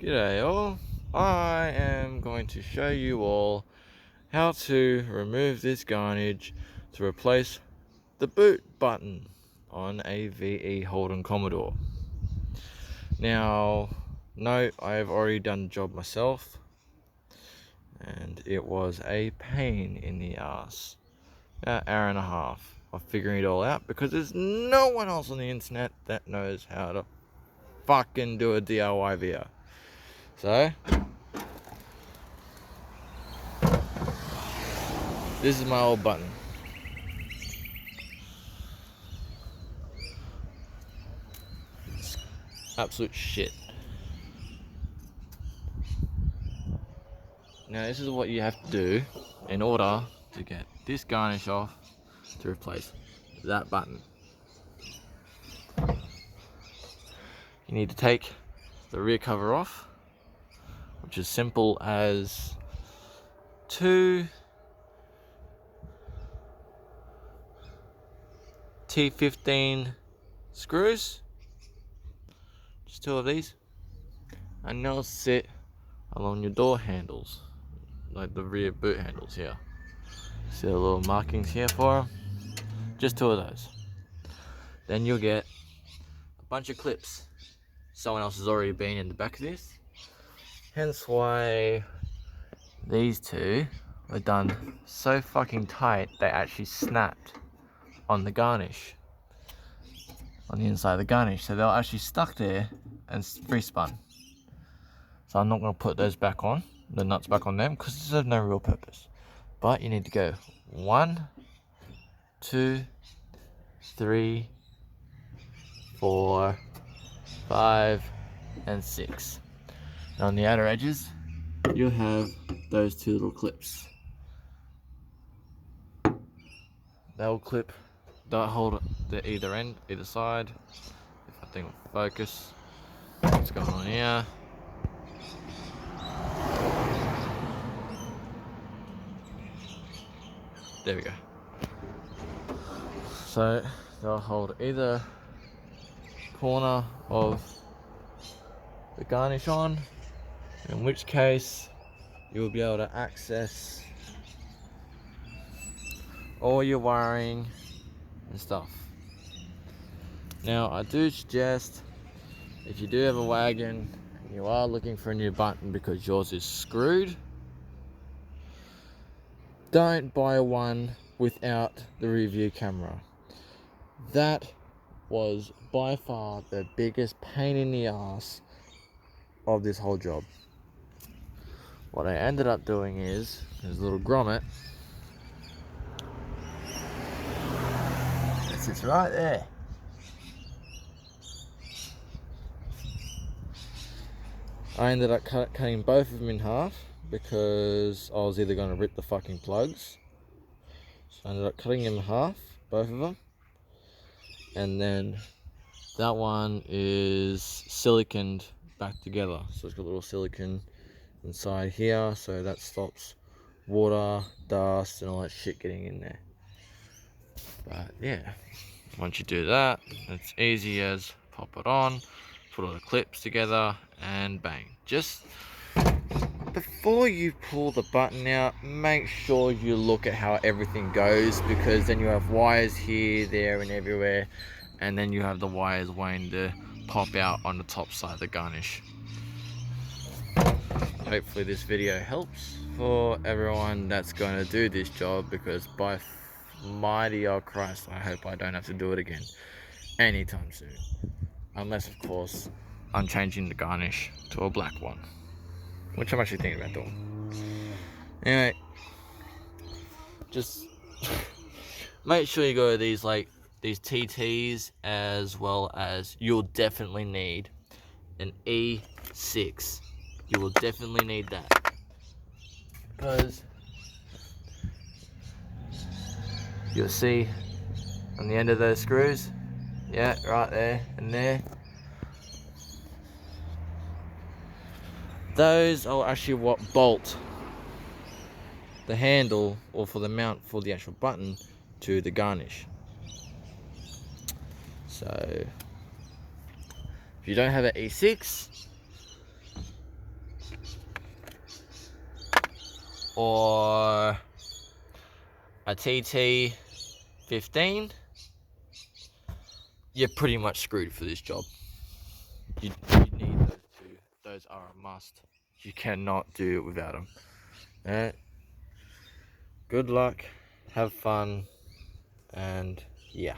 G'day all, I am going to show you all how to remove this garnish to replace the boot button on a VE Holden Commodore. Now, no, I have already done the job myself and it was a pain in the ass. About an hour and a half of figuring it all out because there's no one else on the internet that knows how to fucking do a DIY video. So, this is my old button. It's absolute shit. Now this is what you have to do in order to get this garnish off to replace that button. You need to take the rear cover off, which is simple as two T15 screws, just two of these, and they'll sit along your door handles, like the rear boot handles here. See the little markings here for them? Just two of those. Then you'll get a bunch of clips. Someone else has already been in the back of this, hence why these two were done so fucking tight they actually snapped on the garnish, on the inside of the garnish, so they're actually stuck there and free spun. So I'm not going to put those back on, the nuts back on them, because this has no real purpose. But you need to go 1, 2, 3, 4, 5, and 6. And on the outer edges, you'll have those two little clips. They'll clip, they'll hold the either end, either side. If I think will focus, what's going on here? There we go. So they'll hold either corner of the garnish on, in which case you'll be able to access all your wiring and stuff. Now I do suggest, if you do have a wagon and you are looking for a new button because yours is screwed, don't buy one without the review camera. That was by far the biggest pain in the ass of this whole job. What I ended up doing is, there's a little grommet that sits right there. I ended up cutting both of them in half because I was either going to rip the fucking plugs. So I ended up cutting them in half, both of them. And then that one is siliconed back together. So it's got a little silicone inside here, so that stops water, dust, and all that shit getting in there. But yeah, once you do that, it's easy as pop it on, put all the clips together, and bang. Just before you pull the button out, make sure you look at how everything goes, because then you have wires here, there, and everywhere, and then you have the wires waiting to pop out on the top side of the garnish. Hopefully this video helps for everyone that's going to do this job, because by mighty oh Christ, I hope I don't have to do it again anytime soon, unless of course I'm changing the garnish to a black one, which I'm actually thinking about doing. Anyway, just make sure you go to these TTs, as well as you'll definitely need an E6. You will definitely need that, because you'll see on the end of those screws, yeah, right there and there, those are actually what bolt the handle, or for the mount for the actual button, to the garnish. So if you don't have an E6, or a TT15, you're pretty much screwed for this job. You need those two. Those are a must. You cannot do it without them. Alright. Good luck, have fun, and yeah.